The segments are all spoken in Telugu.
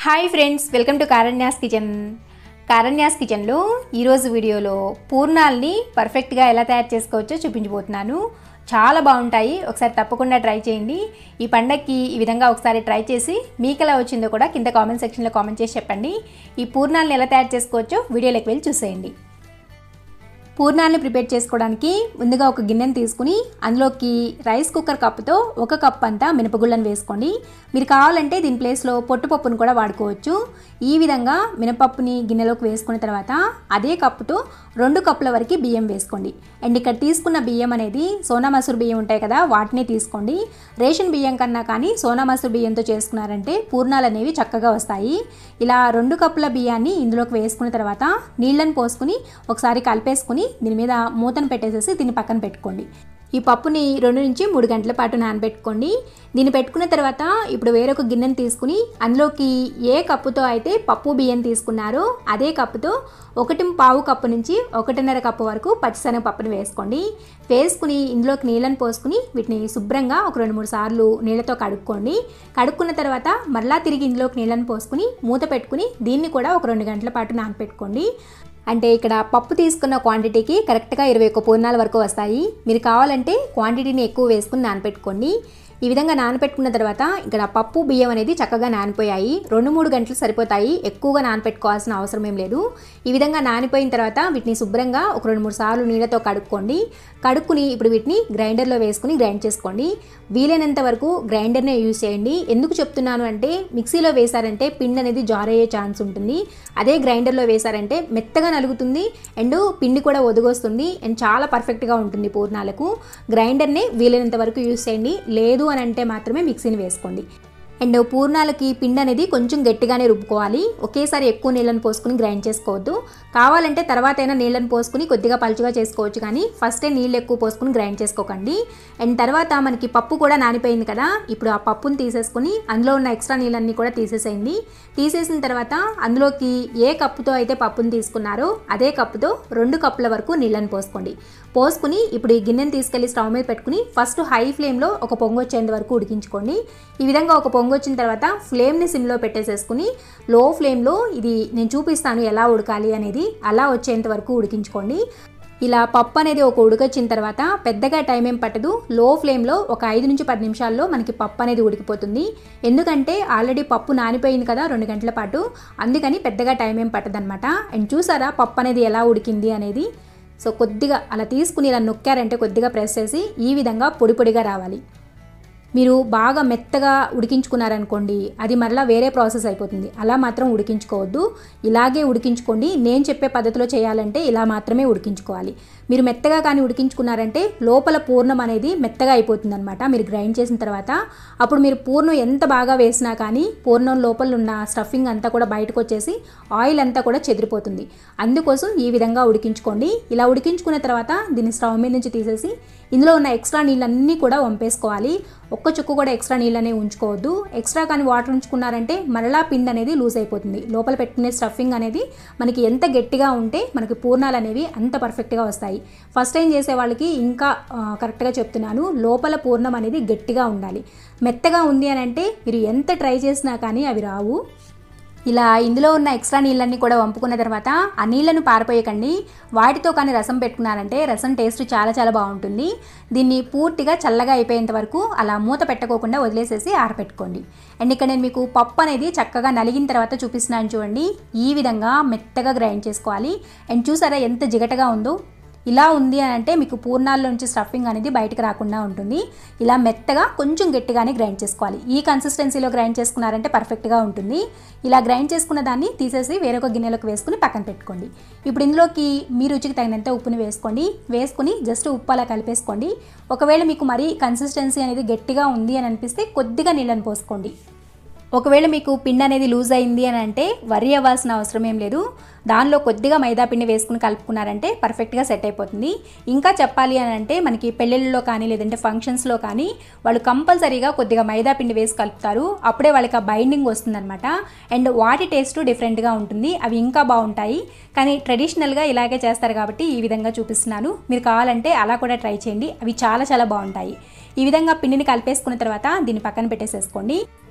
Hi friends, welcome to Karanya's kitchen. Karanya's కిచెన్లో ఈరోజు వీడియోలో పూర్ణాలని పర్ఫెక్ట్గా ఎలా తయారు చేసుకోవచ్చో చూపించబోతున్నాను. చాలా బాగుంటాయి, ఒకసారి తప్పకుండా ట్రై చేయండి. ఈ పండగకి ఈ విధంగా ఒకసారి ట్రై చేసి మీకు ఎలా వచ్చిందో కూడా కింద కామెంట్ సెక్షన్లో కామెంట్ చేసి చెప్పండి. ఈ పూర్ణాలను ఎలా తయారు చేసుకోవచ్చో వీడియోలోకి వెళ్ళి చూసేయండి. పూర్ణాలను ప్రిపేర్ చేసుకోవడానికి ముందుగా ఒక గిన్నెను తీసుకుని అందులోకి రైస్ కుక్కర్ కప్పుతో 1 కప్ అంతా మినపగుళ్ళను వేసుకోండి. మీరు కావాలంటే దీని ప్లేస్లో పొట్టుపప్పును కూడా వాడుకోవచ్చు. ఈ విధంగా మినపప్పుని గిన్నెలోకి వేసుకున్న తర్వాత అదే కప్పుతో 2 కప్పుల వరకు బియ్యం వేసుకోండి. అండ్ ఇక్కడ తీసుకున్న బియ్యం అనేది సోనా మసూర్ బియ్యం ఉంటాయి కదా, వాటిని తీసుకోండి. రేషన్ బియ్యం కన్నా కానీ సోనా మసూర్ బియ్యంతో చేసుకున్నారంటే పూర్ణాలు అనేవి చక్కగా వస్తాయి. ఇలా 2 కప్పుల బియ్యాన్ని ఇందులోకి వేసుకున్న తర్వాత నీళ్ళని పోసుకుని ఒకసారి కలిపేసుకుని దీని మీద మూతను పెట్టేసేసి దీన్ని పక్కన పెట్టుకోండి. ఈ పప్పుని 2 నుంచి 3 గంటల పాటు నానబెట్టుకోండి. దీన్ని పెట్టుకున్న తర్వాత ఇప్పుడు వేరొక గిన్నెను తీసుకుని అందులోకి ఏ కప్పుతో అయితే పప్పు బియ్యం తీసుకున్నారో అదే కప్పుతో 1.5 కప్పు నుంచి 1.5 కప్పు వరకు పచ్చిశనగపప్పుని వేసుకోండి. వేసుకుని ఇందులోకి నీళ్ళని పోసుకుని వీటిని శుభ్రంగా ఒక 2-3 సార్లు నీళ్ళతో కడుక్కోండి. కడుక్కున్న తర్వాత మరలా తిరిగి ఇందులోకి నీళ్ళని పోసుకుని మూత పెట్టుకుని దీన్ని కూడా ఒక 2 గంటల పాటు నానబెట్టుకోండి. అంటే ఇక్కడ పప్పు తీసుకున్న క్వాంటిటీకి కరెక్ట్గా 21 పూర్ణాల వరకు వస్తాయి. మీరు కావాలంటే క్వాంటిటీని ఎక్కువ వేసుకుని నానపెట్టుకోండి. ఈ విధంగా నానపెట్టుకున్న తర్వాత ఇక్కడ పప్పు బియ్యం అనేది చక్కగా నానిపోయాయి. 2-3 గంటలు సరిపోతాయి, ఎక్కువగా నానపెట్టుకోవాల్సిన అవసరం ఏం లేదు. ఈ విధంగా నానిపోయిన తర్వాత వీటిని శుభ్రంగా ఒక 2-3 సార్లు నీళ్ళతో కడుక్కోండి. కడుక్కుని ఇప్పుడు వీటిని గ్రైండర్లో వేసుకుని గ్రైండ్ చేసుకోండి. వీలైనంత వరకు గ్రైండర్నే యూజ్ చేయండి. ఎందుకు చెప్తున్నాను అంటే మిక్సీలో వేసారంటే పిండి అనేది జారయ్యే ఛాన్స్ ఉంటుంది. అదే గ్రైండర్లో వేసారంటే మెత్తగా నలుగుతుంది అండ్ పిండి కూడా ఒదుగొస్తుంది అండ్ చాలా పర్ఫెక్ట్గా ఉంటుంది పూర్ణాలకు. గ్రైండర్నే వీలైనంత వరకు యూజ్ చేయండి. లేదు అని అంటే మాత్రమే మిక్సీని వేసుకోండి. అండ్ పూర్ణాలకి పిండి అనేది కొంచెం గట్టిగానే రుబ్బుకోవాలి. ఒకేసారి ఎక్కువ నీళ్ళని పోసుకుని గ్రైండ్ చేసుకోవద్దు. కావాలంటే తర్వాత అయినా నీళ్ళని పోసుకుని కొద్దిగా పలుచగా చేసుకోవచ్చు, కానీ ఫస్టే నీళ్ళు ఎక్కువ పోసుకుని గ్రైండ్ చేసుకోకండి. అండ్ తర్వాత మనకి పప్పు కూడా నానిపోయింది కదా, ఇప్పుడు ఆ పప్పుని తీసేసుకుని అందులో ఉన్న ఎక్స్ట్రా నీళ్ళన్నీ కూడా తీసేసేయండి. తీసేసిన తర్వాత అందులోకి ఏ కప్పుతో అయితే పప్పుని తీసుకున్నారో అదే కప్పుతో 2 కప్పుల వరకు నీళ్ళని పోసుకోండి. పోసుకుని ఇప్పుడు ఈ గిన్నెని తీసుకెళ్లి స్టవ్ మీద పెట్టుకుని ఫస్ట్ హై ఫ్లేమ్లో ఒక పొంగు వచ్చేంత వరకు ఉడికించుకోండి. ఈ విధంగా ఒక పొంగు వచ్చిన తర్వాత ఫ్లేమ్ని సిమ్లో పెట్టేసేసుకుని లో ఫ్లేమ్లో ఇది నేను చూపిస్తాను ఎలా ఉడకాలి అనేది, అలా వచ్చేంత వరకు ఉడికించుకోండి. ఇలా పప్పు అనేది ఒక ఉడికొచ్చిన తర్వాత పెద్దగా టైం ఏం పట్టదు. లో ఫ్లేమ్లో ఒక 5 నుంచి 10 నిమిషాల్లో మనకి పప్పు అనేది ఉడికిపోతుంది. ఎందుకంటే ఆల్రెడీ పప్పు నానిపోయింది కదా 2 గంటల పాటు, అందుకని పెద్దగా టైం ఏం పట్టదనమాట. అండ్ చూసారా పప్పు అనేది ఎలా ఉడికింది అనేది. సో కొద్దిగా అలా తీసుకుని ఇలా నొక్కారంటే కొద్దిగా ప్రెస్ చేసి ఈ విధంగా పొడి పొడిగా రావాలి. మీరు బాగా మెత్తగా ఉడికించుకున్నారనుకోండి అది మరలా వేరే ప్రాసెస్ అయిపోతుంది. అలా మాత్రం ఉడికించుకోవద్దు, ఇలాగే ఉడికించుకోండి. నేను చెప్పే పద్ధతిలో చేయాలంటే ఇలా మాత్రమే ఉడికించుకోవాలి. మీరు మెత్తగా కానీ ఉడికించుకున్నారంటే లోపల పూర్ణం అనేది మెత్తగా అయిపోతుంది అనమాట. మీరు గ్రైండ్ చేసిన తర్వాత అప్పుడు మీరు పూర్ణం ఎంత బాగా వేసినా కానీ పూర్ణం లోపల ఉన్న స్టఫింగ్ అంతా కూడా బయటకు వచ్చేసి ఆయిల్ అంతా కూడా చెదిరిపోతుంది. అందుకోసం ఈ విధంగా ఉడికించుకోండి. ఇలా ఉడికించుకున్న తర్వాత దీన్ని స్టవ్ మీద నుంచి తీసేసి ఇందులో ఉన్న ఎక్స్ట్రా నీళ్ళన్నీ కూడా వంపేసుకోవాలి. ఒక్క చుక్కు కూడా ఎక్స్ట్రా నీళ్ళనే ఉంచుకోవద్దు. ఎక్స్ట్రా కానీ వాటర్ ఉంచుకున్నారంటే మరలా పిండి అనేది లూజ్ అయిపోతుంది. లోపల పెట్టుకునే స్టఫింగ్ అనేది మనకి ఎంత గట్టిగా ఉంటే మనకి పూర్ణాలు అనేవి అంత పర్ఫెక్ట్గా వస్తాయి. ఫస్ట్ టైం చేసే వాళ్ళకి ఇంకా కరెక్ట్గా చెప్తున్నాను, లోపల పూర్ణం అనేది గట్టిగా ఉండాలి. మెత్తగా ఉంది అని అంటే మీరు ఎంత ట్రై చేసినా కానీ అవి రావు. ఇలా ఇందులో ఉన్న ఎక్స్ట్రా నీళ్ళన్నీ కూడా వంపుకున్న తర్వాత ఆ నీళ్ళను పారిపోయకండి. వాటితో కానీ రసం పెట్టుకున్నారంటే రసం టేస్ట్ చాలా చాలా బాగుంటుంది. దీన్ని పూర్తిగా చల్లగా అయిపోయేంత వరకు అలా మూత పెట్టకోకుండా వదిలేసేసి ఆరపెట్టుకోండి. అండ్ ఇక్కడ నేను మీకు పప్పు అనేది చక్కగా నలిగిన తర్వాత చూపిస్తున్నాను చూడండి. ఈ విధంగా మెత్తగా గ్రైండ్ చేసుకోవాలి. అండ్ చూసారా ఎంత జిగటగా ఉందో. ఇలా ఉంది అని అంటే మీకు పూర్ణాల్లో నుంచి స్టఫింగ్ అనేది బయటకు రాకుండా ఉంటుంది. ఇలా మెత్తగా కొంచెం గట్టిగానే గ్రైండ్ చేసుకోవాలి. ఈ కన్సిస్టెన్సీలో గ్రైండ్ చేసుకున్నారంటే పర్ఫెక్ట్గా ఉంటుంది. ఇలా గ్రైండ్ చేసుకున్న దాన్ని తీసేసి వేరొక గిన్నెలోకి వేసుకుని పక్కన పెట్టుకోండి. ఇప్పుడు ఇందులోకి మీ రుచికి తగినంత ఉప్పుని వేసుకుని జస్ట్ ఉప్పు అలా కలిపేసుకోండి. ఒకవేళ మీకు మరీ కన్సిస్టెన్సీ అనేది గట్టిగా ఉంది అని అనిపిస్తే కొద్దిగా నీళ్ళని పోసుకోండి. ఒకవేళ మీకు పిండి అనేది లూజ్ అయింది అని అంటే వరి అవ్వాల్సిన అవసరం ఏం లేదు. దానిలో కొద్దిగా మైదా పిండి వేసుకుని కలుపుకున్నారంటే పర్ఫెక్ట్గా సెట్ అయిపోతుంది. ఇంకా చెప్పాలి అని అంటే మనకి పెళ్ళిళ్ళలో కానీ లేదంటే ఫంక్షన్స్లో కానీ వాళ్ళు కంపల్సరీగా కొద్దిగా మైదా పిండి వేసి కలుపుతారు. అప్పుడే వాళ్ళకి ఆ బైండింగ్ వస్తుందన్నమాట. అండ్ వాటి టేస్ట్ డిఫరెంట్గా ఉంటుంది, అవి ఇంకా బాగుంటాయి. కానీ ట్రెడిషనల్గా ఇలాగే చేస్తారు కాబట్టి ఈ విధంగా చూపిస్తున్నాను. మీరు కావాలంటే అలా కూడా ట్రై చేయండి, అవి చాలా చాలా బాగుంటాయి. ఈ విధంగా పిండిని కలిపేసుకున్న తర్వాత దీన్ని పక్కన పెట్టేసేసుకోండి.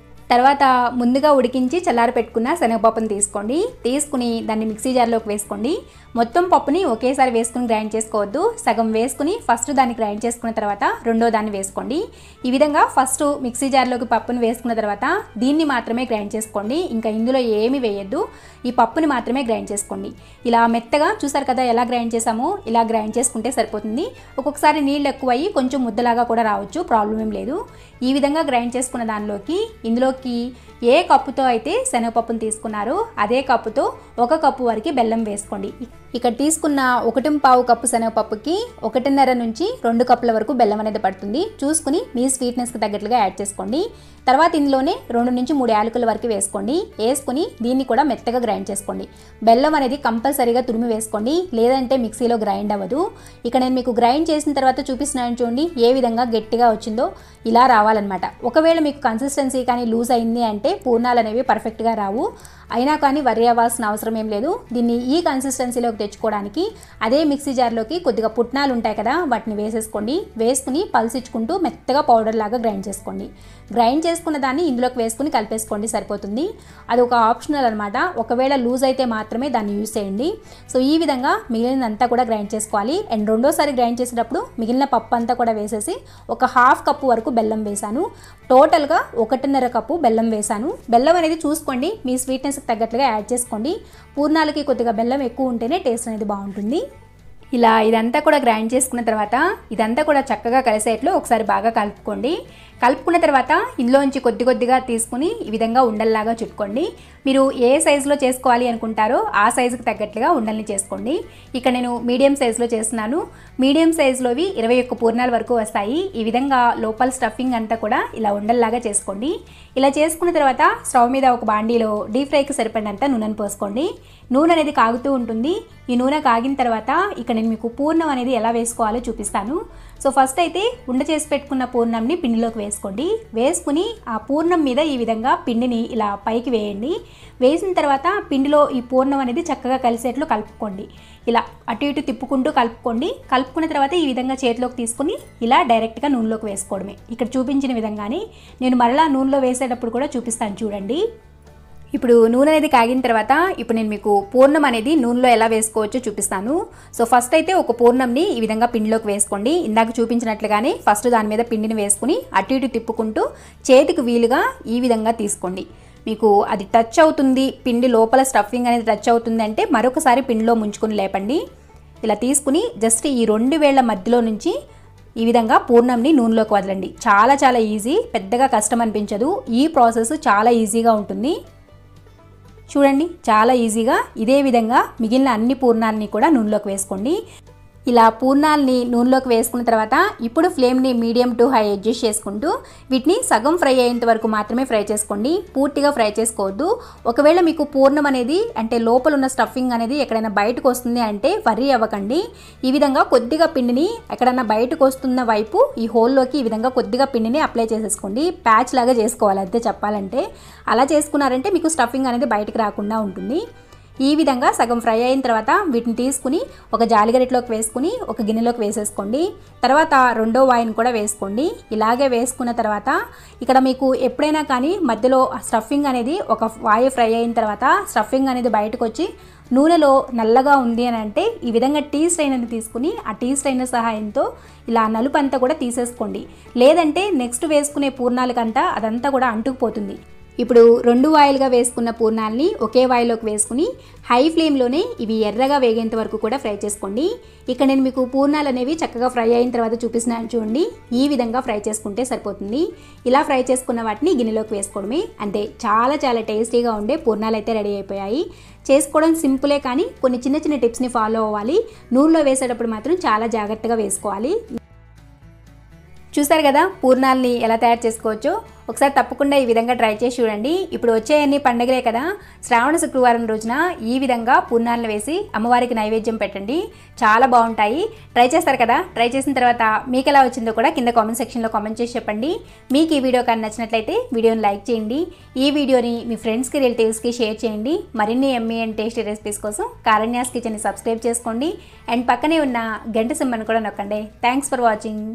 తర్వాత ముందుగా ఉడికించి చల్లారి పెట్టుకున్న శనగపప్పును తీసుకుని దాన్ని మిక్సీ జార్లోకి వేసుకోండి. మొత్తం పప్పుని ఒకేసారి వేసుకుని గ్రైండ్ చేసుకోవద్దు. సగం వేసుకుని ఫస్ట్ దాన్ని గ్రైండ్ చేసుకున్న తర్వాత రెండో దాన్ని వేసుకోండి. ఈ విధంగా ఫస్ట్ మిక్సీ జార్లోకి పప్పుని వేసుకున్న తర్వాత దీన్ని మాత్రమే గ్రైండ్ చేసుకోండి. ఇంకా ఇందులో ఏమీ వేయొద్దు, ఈ పప్పుని మాత్రమే గ్రైండ్ చేసుకోండి. ఇలా మెత్తగా చూసారు కదా ఎలా గ్రైండ్ చేసామో ఇలా గ్రైండ్ చేసుకుంటే సరిపోతుంది. ఒక్కొక్కసారి నీళ్ళు ఎక్కువ అయ్యి కొంచెం ముద్దలాగా కూడా రావచ్చు, ప్రాబ్లం ఏం లేదు. ఈ విధంగా గ్రైండ్ చేసుకున్న దానిలోకి ఇందులోకి ఏ కప్పుతో అయితే శనగపప్పును తీసుకున్నారో అదే కప్పుతో 1 కప్పు వరకు బెల్లం వేసుకోండి. ఇక్కడ తీసుకున్న 1.5 కప్పు శనగపప్పుకి 1.5 నుంచి 2 కప్పుల వరకు బెల్లం అనేది పడుతుంది. చూసుకుని మీ స్వీట్నెస్కి తగ్గట్లుగా యాడ్ చేసుకోండి. తర్వాత ఇందులోనే 2 నుంచి 3 యాలకుల వరకు వేసుకుని దీన్ని కూడా మెత్తగా గ్రైండ్ చేసుకోండి. బెల్లం అనేది కంపల్సరీగా తురిమి వేసుకోండి, లేదంటే మిక్సీలో గ్రైండ్ అవ్వదు. ఇక్కడ నేను మీకు గ్రైండ్ చేసిన తర్వాత చూపిస్తున్నాను చూడండి ఏ విధంగా గట్టిగా వచ్చిందో, ఇలా రావాలన్నమాట. ఒకవేళ మీకు కన్సిస్టెన్సీ కానీ లూజ్ అయింది అంటే పూర్ణాలు అనేవి పర్ఫెక్ట్గా రావు. అయినా కానీ వరి అవ్వాల్సిన అవసరం ఏం లేదు. దీన్ని ఈ కన్సిస్టెన్సీలోకి తెచ్చుకోవడానికి అదే మిక్సీ జార్లోకి కొద్దిగా పుట్నాలు ఉంటాయి కదా, వాటిని వేసుకుని పల్సిచ్చుకుంటూ మెత్తగా పౌడర్ లాగా గ్రైండ్ చేసుకోండి. గ్రైండ్ చేసుకున్న దాన్ని ఇందులోకి వేసుకుని కలిపేసుకోండి, సరిపోతుంది. అది ఒక ఆప్షనల్ అనమాట. ఒకవేళ లూజ్ అయితే మాత్రమే దాన్ని యూజ్ చేయండి. సో ఈ విధంగా మిగిలినంతా కూడా గ్రైండ్ చేసుకోవాలి. అండ్ రెండోసారి గ్రైండ్ చేసేటప్పుడు మిగిలిన పప్పు అంతా కూడా వేసేసి 1/2 కప్పు వరకు బెల్లం వేసాను. టోటల్గా 1.5 కప్పు బెల్లం వేసాను. బెల్లం అనేది చూసుకోండి, మీ స్వీట్నెస్ తగ్గట్లుగా యాడ్ చేసుకోండి. పూర్ణాలకి కొద్దిగా బెల్లం ఎక్కువ ఉంటేనే టేస్ట్ అనేది బాగుంటుంది. ఇలా ఇదంతా కూడా గ్రైండ్ చేసుకున్న తర్వాత ఇదంతా కూడా చక్కగా కలిసేట్లు ఒకసారి బాగా కలుపుకున్న తర్వాత ఇందులోంచి కొద్దిగా తీసుకుని ఈ విధంగా ఉండల్లాగా చుట్టుకోండి. మీరు ఏ సైజులో చేసుకోవాలి అనుకుంటారో ఆ సైజుకి తగ్గట్లుగా ఉండల్ని చేసుకోండి. ఇక్కడ నేను మీడియం సైజులో చేస్తున్నాను. మీడియం సైజులోవి 21 పూర్ణాల వరకు వస్తాయి. ఈ విధంగా లోపల స్టఫింగ్ అంతా కూడా ఇలా ఉండల్లాగా చేసుకోండి. ఇలా చేసుకున్న తర్వాత స్టవ్ మీద ఒక బాండీలో డీప్ ఫ్రైకి సరిపడినంత నూనెను పోసుకోండి. నూనె అనేది కాగుతూ ఉంటుంది. ఈ నూనె కాగిన తర్వాత ఇక్కడ నేను మీకు పూర్ణం అనేది ఎలా వేసుకోవాలో చూపిస్తాను. సో ఫస్ట్ అయితే ఉండ చేసి పెట్టుకున్న పూర్ణంని పిండిలోకి వేసుకుని ఆ పూర్ణం మీద ఈ విధంగా పిండిని ఇలా పైకి వేయండి. వేసిన తర్వాత పిండిలో ఈ పూర్ణం అనేది చక్కగా కలిసేట్లు కలుపుకోండి. ఇలా అటు ఇటు తిప్పుకుంటూ కలుపుకున్న తర్వాత ఈ విధంగా చేతిలోకి తీసుకుని ఇలా డైరెక్ట్గా నూనెలోకి వేసుకోవడమే. ఇక్కడ చూపించిన విధంగానే నేను మరలా నూనెలో వేసేటప్పుడు కూడా చూపిస్తాను చూడండి. ఇప్పుడు నూనె అనేది కాగిన తర్వాత ఇప్పుడు నేను మీకు పూర్ణం అనేది నూనెలో ఎలా వేసుకోవచ్చో చూపిస్తాను. సో ఫస్ట్ అయితే ఒక పూర్ణంని ఈ విధంగా పిండిలోకి వేసుకోండి. ఇందాక చూపించినట్లుగానే ఫస్ట్ దాని మీద పిండిని వేసుకుని అటు ఇటు తిప్పుకుంటూ చేతికి వీలుగా ఈ విధంగా తీసుకోండి. మీకు అది టచ్ అవుతుంది, పిండి లోపల స్టఫింగ్ అనేది టచ్ అవుతుంది అంటే మరొకసారి పిండిలో ముంచుకుని లేపండి. ఇలా తీసుకుని జస్ట్ ఈ 2 వేళ్ల మధ్యలో నుంచి ఈ విధంగా పూర్ణంని నూనెలోకి వదలండి. చాలా ఈజీ, పెద్దగా కష్టం అనిపించదు. ఈ ప్రాసెస్ చాలా ఈజీగా ఉంటుంది. చూడండి చాలా ఈజీగా ఇదే విధంగా మిగిలిన అన్ని పూర్ణాలని కూడా నూనెలోకి వేసుకోండి. ఇలా పూర్ణాలని నూనెలోకి వేసుకున్న తర్వాత ఇప్పుడు ఫ్లేమ్ని మీడియం టు హై అడ్జస్ట్ చేసుకుంటూ వీటిని సగం ఫ్రై అయ్యేంత వరకు మాత్రమే ఫ్రై చేసుకోండి, పూర్తిగా ఫ్రై చేసుకోవద్దు. ఒకవేళ మీకు పూర్ణం అనేది అంటే లోపల ఉన్న స్టఫింగ్ అనేది ఎక్కడైనా బయటకు వస్తుంది అంటే వర్రీ అవ్వకండి. ఈ విధంగా కొద్దిగా పిండిని ఎక్కడైనా బయటకు వస్తున్న వైపు ఈ హోల్లోకి ఈ విధంగా కొద్దిగా పిండిని అప్లై చేసేసుకోండి. ప్యాచ్ లాగా చేసుకోవాలి అంతే చెప్పాలంటే. అలా చేసుకున్నారంటే మీకు స్టఫింగ్ అనేది బయటకు రాకుండా ఉంటుంది. ఈ విధంగా సగం ఫ్రై అయిన తర్వాత వీటిని తీసుకుని ఒక జాలిగరిటలోకి వేసుకుని ఒక గిన్నెలోకి వేసేసుకోండి. తర్వాత రెండో వాయిని కూడా వేసుకోండి. ఇలాగే వేసుకున్న తర్వాత ఇక్కడ మీకు ఎప్పుడైనా కానీ మధ్యలో స్టఫింగ్ అనేది ఒక వాయి ఫ్రై అయిన తర్వాత స్టఫింగ్ అనేది బయటకు వచ్చి నూనెలో నల్లగా ఉంది అని అంటే ఈ విధంగా టీ స్ట్రైనర్ని తీసుకుని ఆ టీ స్ట్రైనర్ సహాయంతో ఇలా నలుపు అంతా కూడా తీసేసుకోండి. లేదంటే నెక్స్ట్ వేసుకునే పూర్ణాలకంతా అదంతా కూడా అంటుకుపోతుంది. ఇప్పుడు 2 వాయిలుగా వేసుకున్న పూర్ణాలని ఒకే వాయిలోకి వేసుకుని హై ఫ్లేమ్లోనే ఇవి ఎర్రగా వేగేంత వరకు కూడా ఫ్రై చేసుకోండి. ఇక్కడ నేను మీకు పూర్ణాలు అనేవి చక్కగా ఫ్రై అయిన తర్వాత చూపిస్తున్నాను చూడండి. ఈ విధంగా ఫ్రై చేసుకుంటే సరిపోతుంది. ఇలా ఫ్రై చేసుకున్న వాటిని గిన్నెలోకి వేసుకోవడమే అంతే. చాలా టేస్టీగా ఉండే పూర్ణాలు అయితే రెడీ అయిపోయాయి. చేసుకోవడం సింపులే కానీ కొన్ని చిన్న టిప్స్ని ఫాలో అవ్వాలి. నూనెలో వేసేటప్పుడు మాత్రం చాలా జాగ్రత్తగా వేసుకోవాలి. చూసారు కదా పూర్ణాలని ఎలా తయారు చేసుకోవచ్చో. ఒకసారి తప్పకుండా ఈ విధంగా ట్రై చేసి చూడండి. ఇప్పుడు వచ్చే అన్ని పండుగలే కదా, శ్రావణ శుక్రవారం రోజున ఈ విధంగా పూర్ణాలను వేసి అమ్మవారికి నైవేద్యం పెట్టండి. చాలా బాగుంటాయి. ట్రై చేస్తారు కదా. ట్రై చేసిన తర్వాత మీకు ఎలా వచ్చిందో కూడా కింద కామెంట్ సెక్షన్లో కామెంట్ చేసి చెప్పండి. మీకు ఈ వీడియో కానీ నచ్చినట్లయితే వీడియోని లైక్ చేయండి. ఈ వీడియోని మీ ఫ్రెండ్స్కి రిలేటివ్స్కి షేర్ చేయండి. మరిన్ని యమ్మీ అండ్ టేస్టీ రెసిపీస్ కోసం కారణ్యాస్ కిచెన్ని సబ్స్క్రైబ్ చేసుకోండి. అండ్ పక్కనే ఉన్న గంట సింబల్ని కూడా నొక్కండి. Thanks for watching.